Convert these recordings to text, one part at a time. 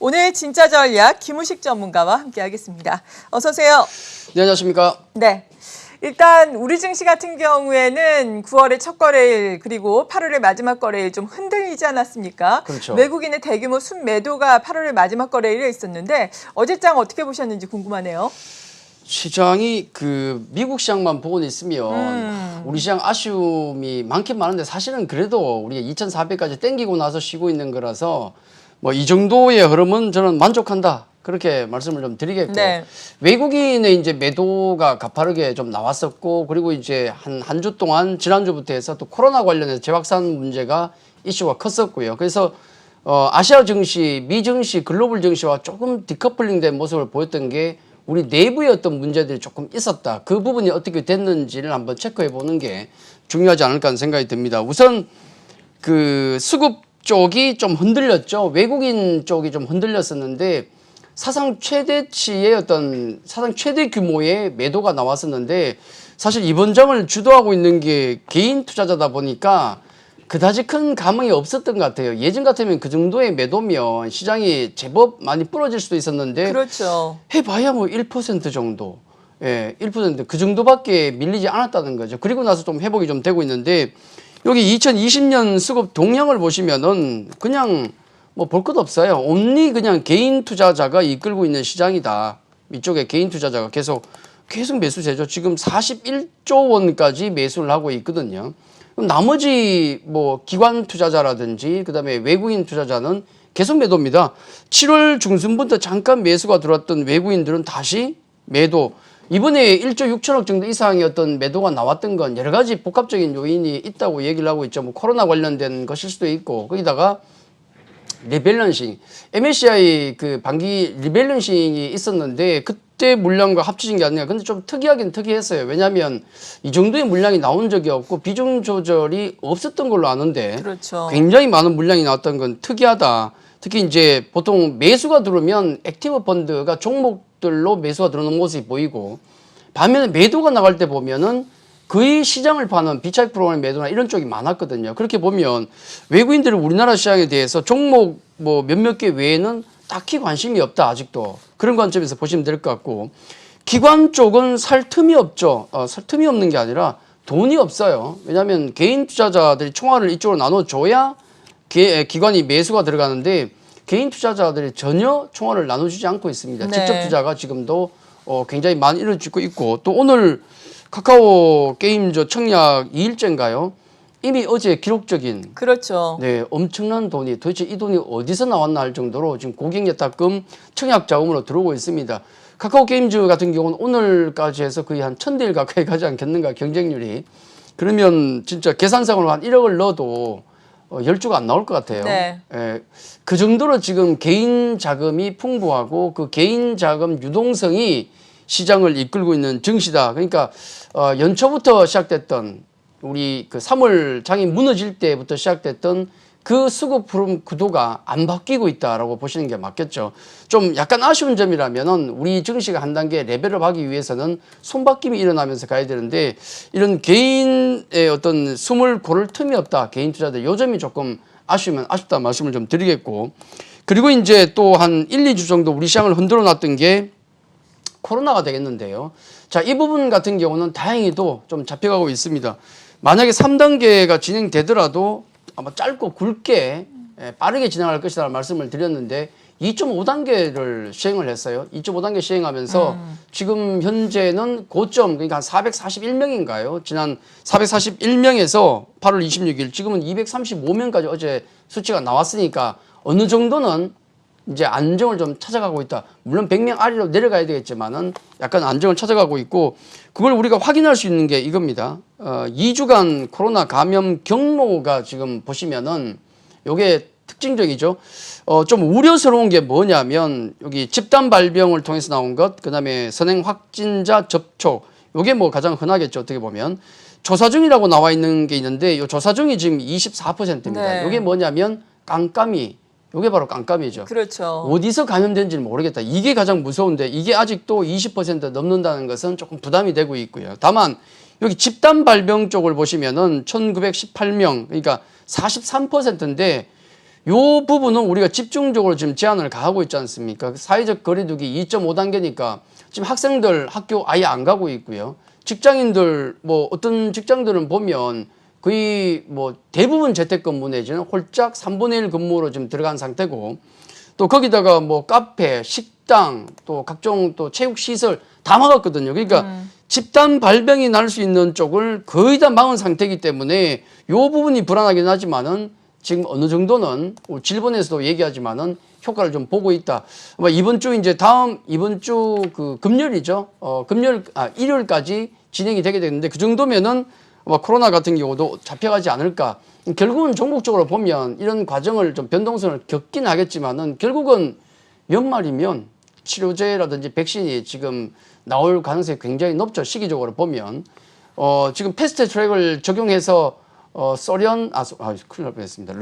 오늘 진짜 전략 김우식 전문가와 함께하겠습니다. 어서 오세요. 네, 안녕하십니까? 네. 일단 우리 증시 같은 경우에는 9월의 첫 거래일 그리고 8월의 마지막 거래일 좀 흔들리지 않았습니까? 그렇죠. 외국인의 대규모 순매도가 8월의 마지막 거래일에 있었는데 어제장 어떻게 보셨는지 궁금하네요. 시장이 미국 시장만 보고는 있으면 우리 시장 아쉬움이 많긴 많은데 사실은 그래도 우리가 2,400까지 땡기고 나서 쉬고 있는 거라서 뭐 이 정도의 흐름은 저는 만족한다. 그렇게 말씀을 좀 드리겠고. 네. 외국인의 이제 매도가 가파르게 좀 나왔었고, 그리고 이제 한 주 동안 지난주부터 해서 또 코로나 관련해서 재확산 문제가 이슈가 컸었고요. 그래서 아시아 증시, 미 증시, 글로벌 증시와 조금 디커플링 된 모습을 보였던 게 우리 내부의 어떤 문제들이 조금 있었다. 그 부분이 어떻게 됐는지를 한번 체크해 보는 게 중요하지 않을까 하는 생각이 듭니다. 우선 수급 쪽이 좀 흔들렸죠. 외국인 쪽이 좀 흔들렸었는데 사상 최대치의 사상 최대 규모의 매도가 나왔었는데 사실 이번 장을 주도하고 있는 게 개인 투자자다 보니까 그다지 큰 감흥이 없었던 것 같아요. 예전 같으면 그 정도의 매도면 시장이 제법 많이 부러질 수도 있었는데 그렇죠. 해봐야 뭐 1% 정도, 1% 그 정도밖에 밀리지 않았다는 거죠. 그리고 나서 좀 회복이 좀 되고 있는데 여기 2020년 수급 동향을 보시면은 그냥 뭐 볼 것 없어요. 온리 그냥 개인 투자자가 이끌고 있는 시장이다. 이쪽에 개인 투자자가 계속 매수세죠. 지금 41조 원까지 매수를 하고 있거든요. 그럼 나머지 뭐 기관 투자자라든지 그다음에 외국인 투자자는 계속 매도입니다. 7월 중순부터 잠깐 매수가 들어왔던 외국인들은 다시 매도. 이번에 1조 6천억 정도 이상의 어떤 매도가 나왔던 건 여러 가지 복합적인 요인이 있다고 얘기를 하고 있죠. 뭐 코로나 관련된 것일 수도 있고 거기다가 리밸런싱, MSCI 반기 리밸런싱이 있었는데 그때 물량과 합쳐진 게 아니라 근데 좀 특이하긴 특이했어요. 왜냐하면 이 정도의 물량이 나온 적이 없고 비중 조절이 없었던 걸로 아는데 그렇죠. 굉장히 많은 물량이 나왔던 건 특이하다. 특히 이제 보통 매수가 들어오면 액티브 펀드가 종목들로 매수가 들어오는 모습이 보이고 반면에 매도가 나갈 때 보면은 거의 시장을 파는 비차익 프로그램 매도나 이런 쪽이 많았거든요. 그렇게 보면 외국인들은 우리나라 시장에 대해서 종목 뭐 몇몇 개 외에는 딱히 관심이 없다 아직도. 그런 관점에서 보시면 될 것 같고 기관 쪽은 살 틈이 없죠. 살 틈이 없는 게 아니라 돈이 없어요. 왜냐하면 개인 투자자들이 총알을 이쪽으로 나눠줘야 기관이 매수가 들어가는데 개인 투자자들이 전혀 총알을 나눠주지 않고 있습니다. 네. 직접 투자가 지금도 굉장히 많이 이루어지고 있고 또 오늘 카카오 게임즈 청약 2일째인가요? 이미 어제 기록적인 그렇죠. 엄청난 돈이 도대체 이 돈이 어디서 나왔나 할 정도로 지금 고객예탁금 청약 자금으로 들어오고 있습니다. 카카오 게임즈 같은 경우는 오늘까지 해서 거의 한 1,000대 1 가까이 가지 않겠는가 경쟁률이. 그러면 진짜 계산상으로 한 1억을 넣어도 10주가 안 나올 것 같아요. 네. 그 정도로 지금 개인 자금이 풍부하고 그 개인 자금 유동성이 시장을 이끌고 있는 증시다. 그러니까 연초부터 시작됐던 우리 3월 장이 무너질 때부터 시작됐던 그 수급 흐름 구도가 안 바뀌고 있다라고 보시는 게 맞겠죠. 좀 약간 아쉬운 점이라면은 우리 증시가 한 단계 레벨업하기 위해서는 손바뀜이 일어나면서 가야 되는데 이런 개인의 어떤 숨을 고를 틈이 없다. 개인 투자들 요 점이 조금 아쉬우면 아쉽다 말씀을 좀 드리겠고 그리고 이제 또 한 1, 2주 정도 우리 시장을 흔들어 놨던 게 코로나가 되겠는데요. 자, 이 부분 같은 경우는 다행히도 좀 잡혀가고 있습니다. 만약에 3단계가 진행되더라도 아마 짧고 굵게 빠르게 진행할 것이라는 말씀을 드렸는데 2.5단계를 시행을 했어요. 2.5단계 시행하면서 지금 현재는 고점 그러니까 한 441명인가요? 지난 441명에서 8월 26일 지금은 235명까지 어제 수치가 나왔으니까 어느 정도는 이제 안정을 좀 찾아가고 있다. 물론 100명 아래로 내려가야 되겠지만은 약간 안정을 찾아가고 있고 그걸 우리가 확인할 수 있는 게 이겁니다. 2주간 코로나 감염 경로가 지금 보시면은 요게 특징적이죠. 좀 우려스러운 게 뭐냐면 여기 집단 발병을 통해서 나온 것, 그다음에 선행 확진자 접촉. 요게 뭐 가장 흔하겠죠. 어떻게 보면. 조사 중이라고 나와 있는 게 있는데 요 조사 중이 지금 24%입니다. 네. 요게 뭐냐면 깜깜이. 요게 바로 깜깜이죠. 그렇죠. 어디서 감염된지는 모르겠다. 이게 가장 무서운데 이게 아직도 20% 넘는다는 것은 조금 부담이 되고 있고요. 다만 여기 집단 발병 쪽을 보시면은 1918명 그러니까 43%인데 요 부분은 우리가 집중적으로 지금 제한을 가하고 있지 않습니까? 사회적 거리두기 2.5단계니까 지금 학생들 학교 아예 안 가고 있고요. 직장인들 뭐 어떤 직장들은 보면 거의 뭐 대부분 재택근무 내지는 홀짝 3분의 1 근무로 지금 들어간 상태고, 또 거기다가 뭐 카페, 식당, 또 각종 또 체육시설 다 막았거든요. 그러니까 집단 발병이 날 수 있는 쪽을 거의 다 막은 상태이기 때문에 요 부분이 불안하긴 하지만은 지금 어느 정도는 질본에서도 얘기하지만은 효과를 좀 보고 있다. 아마 이번 주 이제 이번 주 그 금요일이죠. 일요일까지 진행이 되게 되는데 그 정도면은 아마 코로나 같은 경우도 잡혀가지 않을까. 결국은 종목적으로 보면 이런 과정을 좀 변동성을 겪긴 하겠지만은 결국은 연말이면 치료제라든지 백신이 지금 나올 가능성이 굉장히 높죠. 시기적으로 보면. 지금 패스트 트랙을 적용해서 큰일 날 뻔했습니다.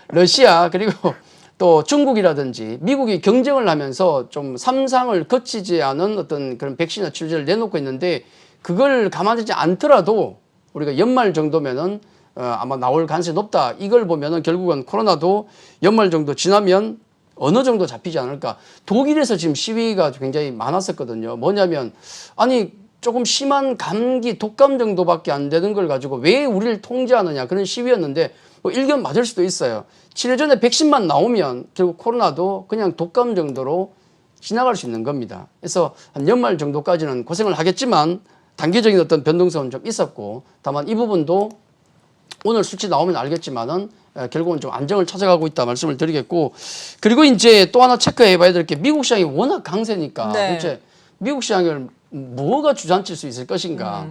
러시아 그리고 또 중국이라든지 미국이 경쟁을 하면서 좀 삼상을 거치지 않은 어떤 그런 백신이나 치료제를 내놓고 있는데 그걸 감안하지 않더라도 우리가 연말 정도면은 아마 나올 가능성이 높다. 이걸 보면은 결국은 코로나도 연말 정도 지나면 어느 정도 잡히지 않을까. 독일에서 지금 시위가 굉장히 많았었거든요. 뭐냐면 아니 조금 심한 감기, 독감 정도밖에 안 되는 걸 가지고 왜 우리를 통제하느냐 그런 시위였는데 뭐 일견 맞을 수도 있어요. 7일 전에 백신만 나오면 결국 코로나도 그냥 독감 정도로 지나갈 수 있는 겁니다. 그래서 한 연말 정도까지는 고생을 하겠지만 단기적인 어떤 변동성은 좀 있었고, 다만 이 부분도 오늘 수치 나오면 알겠지만은 결국은 좀 안정을 찾아가고 있다 말씀을 드리겠고, 그리고 이제 또 하나 체크해 봐야 될 게 미국 시장이 워낙 강세니까 도대체 미국 시장을 뭐가 주저앉힐 수 있을 것인가.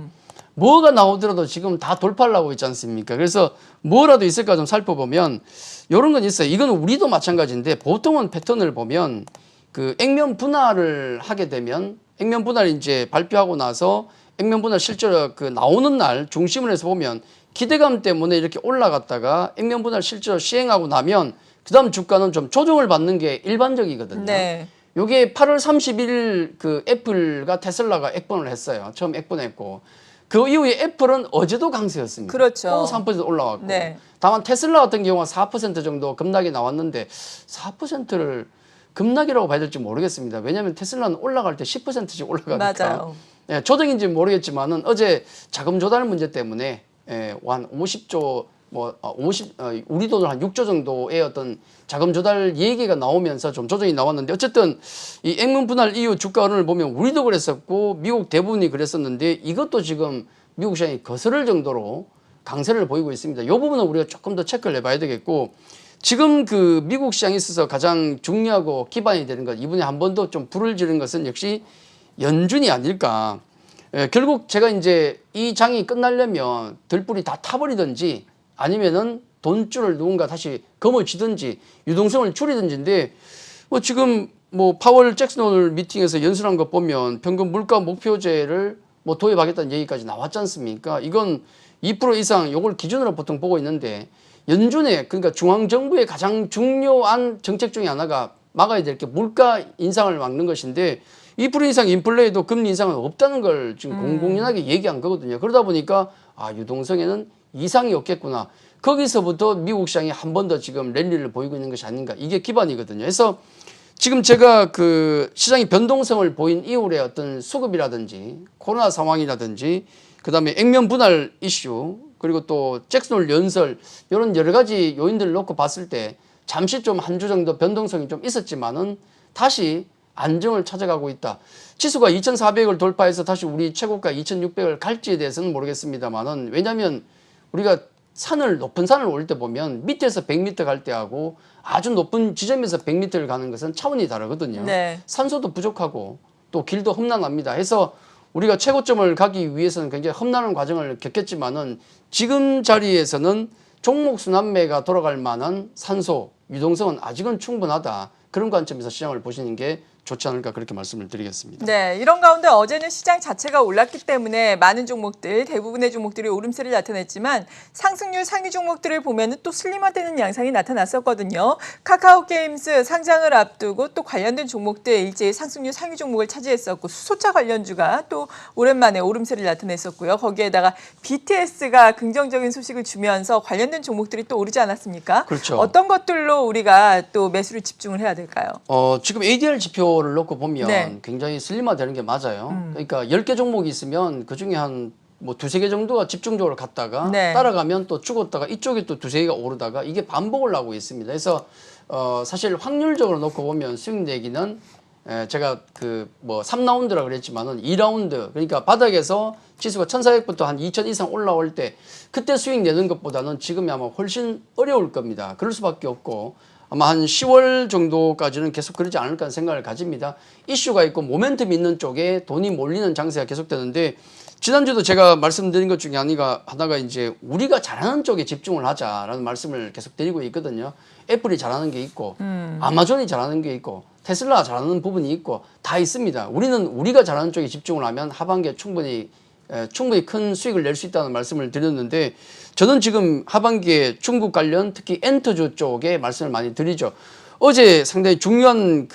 뭐가 나오더라도 지금 다 돌파를 하고 있지 않습니까? 그래서 뭐라도 있을까 좀 살펴보면 이런 건 있어요. 이건 우리도 마찬가지인데 보통은 패턴을 보면 그 액면 분할을 하게 되면 액면 분할 이제 발표하고 나서 액면 분할 실제로 그 나오는 날 중심을 해서 보면 기대감 때문에 이렇게 올라갔다가 액면 분할 실제로 시행하고 나면 그다음 주가는 좀 조정을 받는 게 일반적이거든요. 네. 요게 8월 30일 그 애플과 테슬라가 액본을 했어요. 처음 액본했고 그 이후에 애플은 어제도 강세였습니다. 그렇죠. 또 3% 올라왔고. 네. 다만 테슬라 같은 경우는 4% 정도 급락이 나왔는데 4%를 급락이라고 봐야 될지 모르겠습니다. 왜냐하면 테슬라는 올라갈 때 10%씩 올라가니까. 맞아요. 예, 조정인지 모르겠지만은 어제 자금 조달 문제 때문에 한 50조 우리 돈으로 한 6조 정도의 어떤 자금 조달 얘기가 나오면서 좀 조정이 나왔는데 어쨌든 이 액면 분할 이후 주가 흐름을 보면 우리도 그랬었고 미국 대부분이 그랬었는데 이것도 지금 미국 시장이 거스를 정도로 강세를 보이고 있습니다. 이 부분은 우리가 조금 더 체크를 해봐야 되겠고, 지금 그 미국 시장에 있어서 가장 중요하고 기반이 되는 것, 이번에 한 번 더 좀 불을 지른 것은 역시 연준이 아닐까. 결국 제가 이제 이 장이 끝나려면 들불이 다 타버리든지 아니면은 돈줄을 누군가 다시 거머쥐든지 유동성을 줄이든지인데 뭐 지금 뭐 파월 잭슨 오늘 미팅에서 연설한 것 보면 평균 물가 목표제를 뭐 도입하겠다는 얘기까지 나왔지 않습니까? 이건 2% 이상 요걸 기준으로 보통 보고 있는데 연준의 그러니까 중앙정부의 가장 중요한 정책 중에 하나가 막아야 될 게 물가 인상을 막는 것인데 2% 이상 인플레에도 금리 인상은 없다는 걸 지금 공공연하게 얘기한 거거든요. 그러다 보니까 유동성에는 이상이 없겠구나. 거기서부터 미국 시장이 한 번 더 지금 랠리를 보이고 있는 것이 아닌가. 이게 기반이거든요. 그래서 지금 제가 그 시장이 변동성을 보인 이후에 어떤 수급이라든지 코로나 상황이라든지 그다음에 액면 분할 이슈 그리고 또 잭슨홀 연설 이런 여러 가지 요인들을 놓고 봤을 때 잠시 좀 한 주 정도 변동성이 좀 있었지만은 다시 안정을 찾아가고 있다. 지수가 2,400을 돌파해서 다시 우리 최고가 2,600을 갈지에 대해서는 모르겠습니다만은 왜냐하면 우리가 높은 산을 올 때 보면 밑에서 100m 갈 때하고 아주 높은 지점에서 100m를 가는 것은 차원이 다르거든요. 네. 산소도 부족하고 또 길도 험난합니다. 해서 우리가 최고점을 가기 위해서는 굉장히 험난한 과정을 겪겠지만은 지금 자리에서는 종목 순환매가 돌아갈 만한 산소, 유동성은 아직은 충분하다. 그런 관점에서 시장을 보시는 게 좋지 않을까 그렇게 말씀을 드리겠습니다. 네, 이런 가운데 어제는 시장 자체가 올랐기 때문에 많은 종목들, 대부분의 종목들이 오름세를 나타냈지만 상승률 상위 종목들을 보면 또 슬림화되는 양상이 나타났었거든요. 카카오게임스 상장을 앞두고 또 관련된 종목들 일제히 상승률 상위 종목을 차지했었고 수소차 관련주가 또 오랜만에 오름세를 나타냈었고요. 거기에다가 BTS가 긍정적인 소식을 주면서 관련된 종목들이 또 오르지 않았습니까? 그렇죠. 어떤 것들로 우리가 또 매수를 집중을 해야 될까요? 지금 ADR 지표를 놓고 보면 네. 굉장히 슬림화되는 게 맞아요. 그러니까 10개 종목이 있으면 그중에 한 뭐 두세 개 정도가 집중적으로 갔다가 네. 따라가면 또 죽었다가 이쪽에 또 두세 개가 오르다가 이게 반복을 하고 있습니다. 그래서 사실 확률적으로 놓고 보면 수익 내기는 제가 그 뭐 3라운드라 그랬지만은 2라운드 그러니까 바닥에서 지수가 1400부터 한 2000 이상 올라올 때 그때 수익 내는 것보다는 지금이 아마 훨씬 어려울 겁니다. 그럴 수밖에 없고 아마 한 10월 정도까지는 계속 그러지 않을까 하는 생각을 가집니다. 이슈가 있고 모멘텀 있는 쪽에 돈이 몰리는 장세가 계속되는데 지난주도 제가 말씀드린 것 중에 하나가 이제 우리가 잘하는 쪽에 집중을 하자라는 말씀을 계속 드리고 있거든요. 애플이 잘하는 게 있고 아마존이 잘하는 게 있고 테슬라 잘하는 부분이 있고 다 있습니다. 우리는 우리가 잘하는 쪽에 집중을 하면 하반기에 충분히 큰 수익을 낼 수 있다는 말씀을 드렸는데 저는 지금 하반기에 중국 관련 특히 엔터주 쪽에 말씀을 많이 드리죠. 어제 상당히 중요한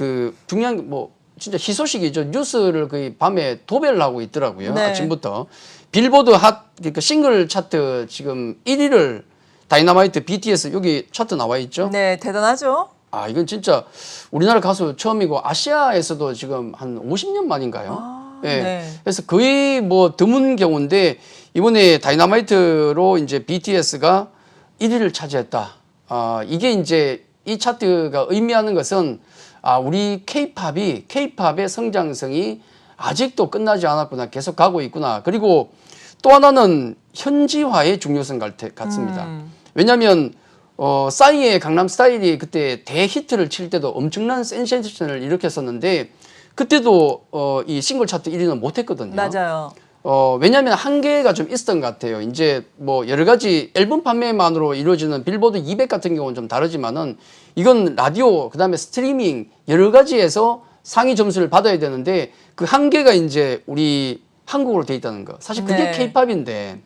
뭐 진짜 희소식이죠. 뉴스를 거의 밤에 도배를 하고 있더라고요. 네. 아침부터 빌보드 그러니까 싱글 차트 지금 1위를 다이너마이트 BTS 여기 차트 나와 있죠. 네, 대단하죠. 이건 진짜 우리나라 가수 처음이고 아시아에서도 지금 한 50년 만인가요? 예. 네. 그래서 거의 뭐 드문 경우인데 이번에 다이너마이트로 이제 BTS가 1위를 차지했다. 이게 이제 이 차트가 의미하는 것은 우리 K-팝의 성장성이 아직도 끝나지 않았구나. 계속 가고 있구나. 그리고 또 하나는 현지화의 중요성 같습니다. 왜냐하면 싸이의 강남 스타일이 그때 대히트를 칠 때도 엄청난 센세이션을 일으켰었는데 그때도 이 싱글 차트 1위는 못했거든요. 맞아요. 왜냐하면 한계가 좀 있었던 것 같아요. 이제 뭐 여러 가지 앨범 판매만으로 이루어지는 빌보드 200 같은 경우는 좀 다르지만은 이건 라디오, 그다음에 스트리밍 여러 가지에서 상위 점수를 받아야 되는데 그 한계가 이제 우리 한국으로 돼 있다는 거. 사실 그게 네. K-팝인데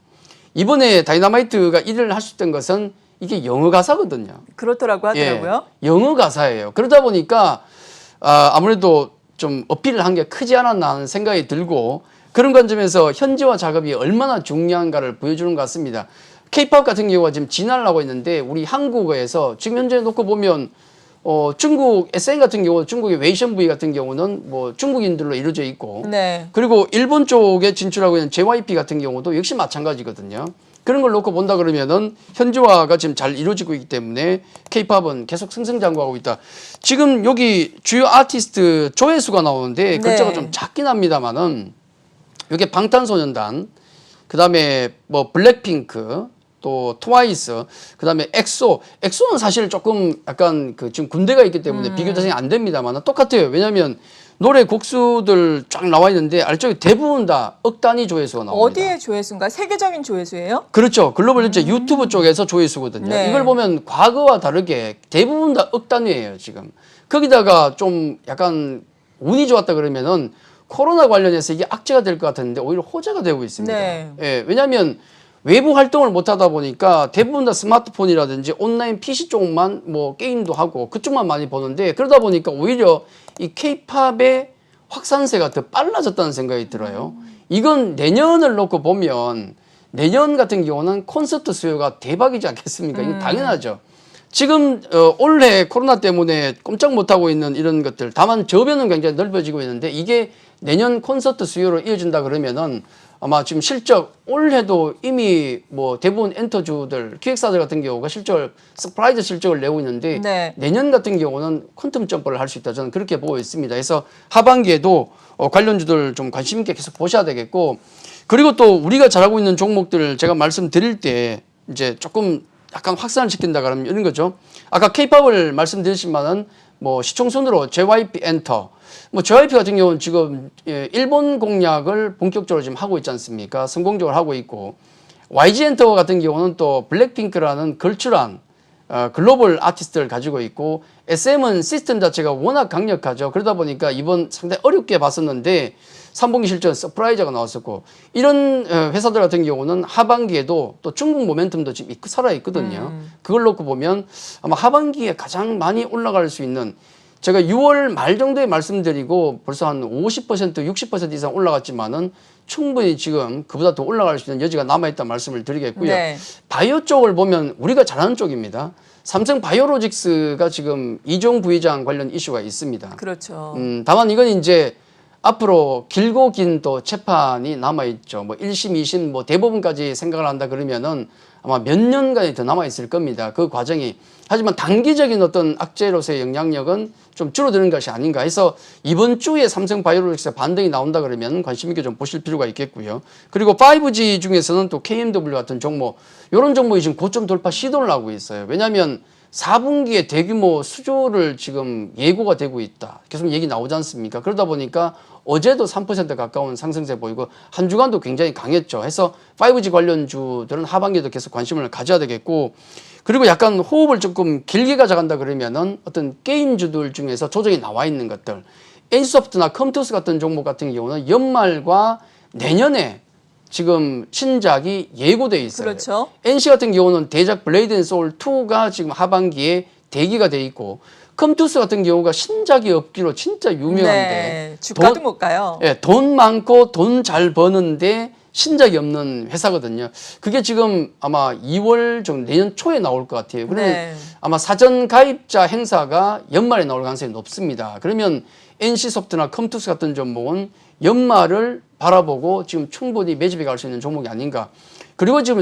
이번에 다이너마이트가 1위를 할 수 있던 것은 이게 영어 가사거든요. 그렇더라고 하더라고요. 영어 가사예요. 그러다 보니까 아무래도 좀 어필을 한 게 크지 않았나 하는 생각이 들고 그런 관점에서 현지화 작업이 얼마나 중요한가를 보여주는 것 같습니다. K-팝 같은 경우가 지금 진화를 있는데 우리 한국어에서 지금 현재 놓고 보면 중국 SN 같은 경우 중국의 웨이션브이 같은 경우는 뭐 중국인들로 이루어져 있고 네. 그리고 일본 쪽에 진출하고 있는 JYP 같은 경우도 역시 마찬가지거든요. 그런 걸 놓고 본다 그러면은 현지화가 지금 잘 이루어지고 있기 때문에 K-팝은 계속 승승장구하고 있다. 지금 여기 주요 아티스트 조회수가 나오는데 글자가 네. 좀 작긴 합니다만은 이게 방탄소년단, 그다음에 뭐 블랙핑크, 또 트와이스, 그다음에 엑소는 사실 조금 약간 지금 군대가 있기 때문에 비교 대상이 안 됩니다만 똑같아요. 왜냐하면 노래 곡수들 쫙 나와 있는데 아래쪽에 대부분 다 억 단위 조회수가 나옵니다. 어디의 조회수인가? 세계적인 조회수예요? 그렇죠. 글로벌 전체 유튜브 쪽에서 조회수거든요. 네. 이걸 보면 과거와 다르게 대부분 다 억 단위예요, 지금. 거기다가 좀 약간 운이 좋았다 그러면은 코로나 관련해서 이게 악재가 될 것 같았는데 오히려 호재가 되고 있습니다. 네. 예, 왜냐하면 외부 활동을 못 하다 보니까 대부분 다 스마트폰이라든지 온라인 PC 쪽만 뭐 게임도 하고 그쪽만 많이 보는데 그러다 보니까 오히려 이 K-팝의 확산세가 더 빨라졌다는 생각이 들어요. 이건 내년을 놓고 보면 내년 같은 경우는 콘서트 수요가 대박이지 않겠습니까? 이거 당연하죠. 지금 올해 코로나 때문에 꼼짝 못하고 있는 이런 것들 다만 저변은 굉장히 넓어지고 있는데 이게 내년 콘서트 수요로 이어진다 그러면은 아마 지금 실적 올해도 이미 뭐 대부분 엔터주들 기획사들 같은 경우가 서프라이즈 실적을 내고 있는데 네. 내년 같은 경우는 퀀텀 점프를 할 수 있다 저는 그렇게 보고 있습니다. 그래서 하반기에도 관련주들 좀 관심 있게 계속 보셔야 되겠고 그리고 또 우리가 잘하고 있는 종목들을 제가 말씀드릴 때 이제 조금 약간 확산을 시킨다 그러면 이런 거죠. 아까 K-팝을 말씀드렸지만은 뭐 시총순으로 JYP 엔터 뭐 JYP 같은 경우는 지금 일본 공략을 본격적으로 지금 하고 있지 않습니까? 성공적으로 하고 있고 YG 엔터 같은 경우는 또 블랙핑크라는 걸출한 글로벌 아티스트를 가지고 있고 SM은 시스템 자체가 워낙 강력하죠. 그러다 보니까 이번 상당히 어렵게 봤었는데 3분기 실적 서프라이즈가 나왔었고 이런 회사들 같은 경우는 하반기에도 또 중국 모멘텀도 지금 살아있거든요. 그걸 놓고 보면 아마 하반기에 가장 많이 올라갈 수 있는 제가 6월 말 정도에 말씀드리고 벌써 한 50% 60% 이상 올라갔지만은 충분히 지금 그보다 더 올라갈 수 있는 여지가 남아있다는 말씀을 드리겠고요. 네. 바이오 쪽을 보면 우리가 잘하는 쪽입니다. 삼성 바이오로직스가 지금 이종 부회장 관련 이슈가 있습니다. 그렇죠. 다만 이건 이제 앞으로 길고 긴 또 재판이 남아있죠. 뭐 1심, 2심, 뭐 대법원까지 생각을 한다 그러면은 아마 몇 년간이 더 남아있을 겁니다. 그 과정이. 하지만 단기적인 어떤 악재로서의 영향력은 좀 줄어드는 것이 아닌가 해서 이번 주에 삼성 바이오로직스 반등이 나온다 그러면 관심 있게 좀 보실 필요가 있겠고요. 그리고 5G 중에서는 또 KMW 같은 종목, 이런 종목이 지금 고점 돌파 시도를 하고 있어요. 왜냐하면 4분기에 대규모 수조를 지금 예고가 되고 있다. 계속 얘기 나오지 않습니까? 그러다 보니까 어제도 3% 가까운 상승세 보이고 한 주간도 굉장히 강했죠. 해서 5G 관련주들은 하반기에도 계속 관심을 가져야 되겠고, 그리고 약간 호흡을 조금 길게 가져간다 그러면은 어떤 게임주들 중에서 조정이 나와 있는 것들, NC소프트나 컴투스 같은 종목 같은 경우는 연말과 내년에 지금 신작이 예고돼 있어요. 그렇죠. NC 같은 경우는 대작 블레이드 앤 소울 2가 지금 하반기에 대기가 돼 있고, 컴투스 같은 경우가 신작이 없기로 진짜 유명한데 네. 주가도 못 가요. 예, 돈 많고 돈 잘 버는데 신작이 없는 회사거든요. 그게 지금 아마 2월 정도 내년 초에 나올 것 같아요. 그러면 네. 아마 사전 가입자 행사가 연말에 나올 가능성이 높습니다. 그러면 NC소프트나 컴투스 같은 종목은 연말을 바라보고 지금 충분히 매집해 갈 수 있는 종목이 아닌가. 그리고 지금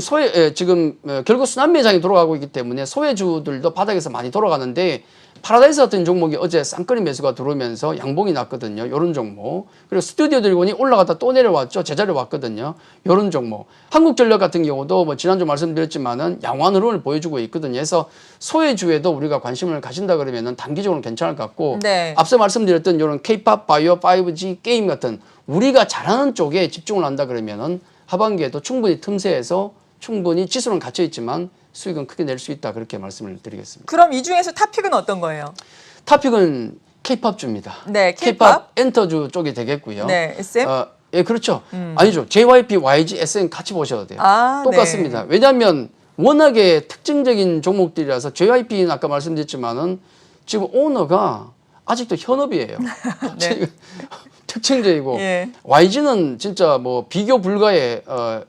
결국 순환 매장이 돌아가고 있기 때문에 소외주들도 바닥에서 많이 돌아가는데, 파라다이스 같은 종목이 어제 쌍끌이 매수가 들어오면서 양봉이 났거든요. 이런 종목. 그리고 스튜디오 드래곤이 올라갔다 또 내려왔죠. 제자리로 왔거든요. 이런 종목. 한국전력 같은 경우도 뭐 지난주 말씀드렸지만은 양호한 흐름을 보여주고 있거든요. 그래서 소외주에도 우리가 관심을 가진다 그러면은 단기적으로는 괜찮을 것 같고, 네. 앞서 말씀드렸던 이런 K-팝, 바이오, 5G 게임 같은 우리가 잘하는 쪽에 집중을 한다 그러면은 하반기에도 충분히 틈새에서 충분히 지수는 갇혀 있지만 수익은 크게 낼 수 있다, 그렇게 말씀을 드리겠습니다. 그럼 이 중에서 탑픽은 어떤 거예요? 탑픽은 K-팝주입니다. 네, K-팝 엔터주 쪽이 되겠고요. 네, SM? 예, 그렇죠. 아니죠. JYP, YG, SM 같이 보셔도 돼요. 아, 똑같습니다. 네. 왜냐하면 워낙에 특징적인 종목들이라서 JYP는 아까 말씀드렸지만은 지금 오너가 아직도 현업이에요. 네. 특징적이고 예. YG는 진짜 뭐 비교 불가의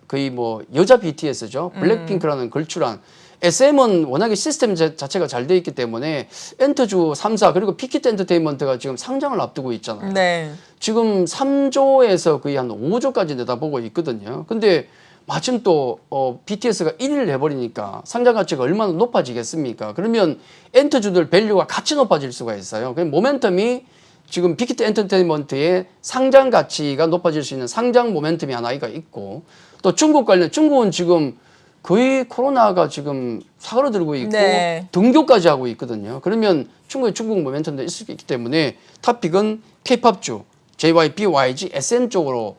거의 뭐 여자 BTS죠. 블랙핑크라는 걸출한. SM은 워낙에 시스템 자체가 잘 돼 있기 때문에 엔터주 3사 그리고 피키트 엔터테인먼트가 지금 상장을 앞두고 있잖아요. 네. 지금 3조에서 거의 한 5조까지 내다보고 있거든요. 근데 마침 또 BTS가 1위를 해버리니까 상장 가치가 얼마나 높아지겠습니까? 그러면 엔터주들 밸류가 같이 높아질 수가 있어요. 그 모멘텀이 지금 빅히트 엔터테인먼트의 상장 가치가 높아질 수 있는 상장 모멘텀이 하나가 있고, 또 중국 관련, 중국은 지금 거의 코로나가 지금 사그러들고 있고 네. 등교까지 하고 있거든요. 그러면 충분히 중국 모멘텀도 있을 수 있기 때문에 탑픽은 K-팝주, JYP, YG, SM 쪽으로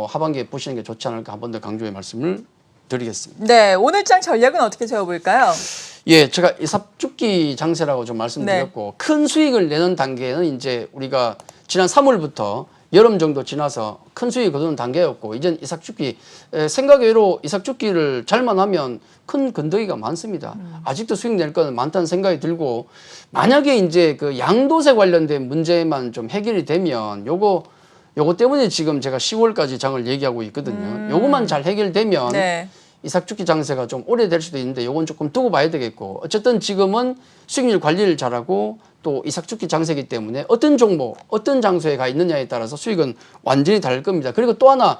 하반기에 보시는 게 좋지 않을까, 한 번 더 강조의 말씀을 드리겠습니다. 네, 오늘장 전략은 어떻게 세워볼까요? 예, 제가 이삽죽기 장세라고 좀 말씀드렸고, 큰 수익을 내는 단계는 이제 우리가 지난 3월부터 여름 정도 지나서 큰 수익을 거두는 단계였고, 이젠 이삭죽기, 생각외로 이삭죽기를 잘만 하면 큰 건더기가 많습니다. 아직도 수익 낼 건 많다는 생각이 들고, 만약에 이제 그 양도세 관련된 문제만 좀 해결이 되면 요거 때문에 지금 제가 10월까지 장을 얘기하고 있거든요. 요거만 잘 해결되면 네. 이삭죽기 장세가 좀 오래될 수도 있는데 요건 조금 두고 봐야 되겠고, 어쨌든 지금은 수익률 관리를 잘하고 또 이삭죽기 장세이기 때문에 어떤 종목, 어떤 장소에 가 있느냐에 따라서 수익은 완전히 다를 겁니다. 그리고 또 하나,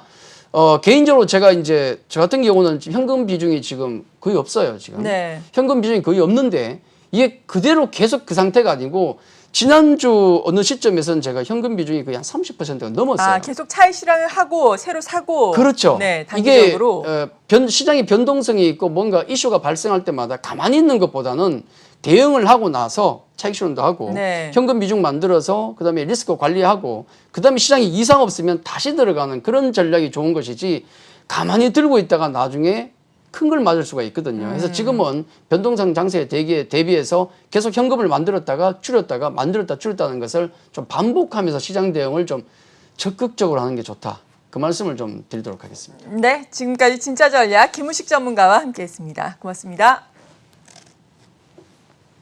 개인적으로 제가 이제 저 같은 경우는 현금 비중이 지금 거의 없어요. 지금 네. 현금 비중이 거의 없는데 이게 그대로 계속 그 상태가 아니고, 지난주 어느 시점에서는 제가 현금 비중이 거의 한 30%가 넘었어요. 아, 계속 차익 실현을 하고 새로 사고. 그렇죠. 네, 단기적으로. 이게 시장의 변동성이 있고 뭔가 이슈가 발생할 때마다 가만히 있는 것보다는 대응을 하고 나서 차익 실현도 하고, 네. 현금 비중 만들어서 그다음에 리스크 관리하고, 그다음에 시장에 이상 없으면 다시 들어가는 그런 전략이 좋은 것이지, 가만히 들고 있다가 나중에 큰 걸 맞을 수가 있거든요. 그래서 지금은 변동성 장세에 대비해서 계속 현금을 만들었다가 줄였다가 만들었다 줄였다는 것을 좀 반복하면서 시장 대응을 좀 적극적으로 하는 게 좋다. 그 말씀을 좀 드리도록 하겠습니다. 네, 지금까지 진짜 전략 김우식 전문가와 함께했습니다. 고맙습니다.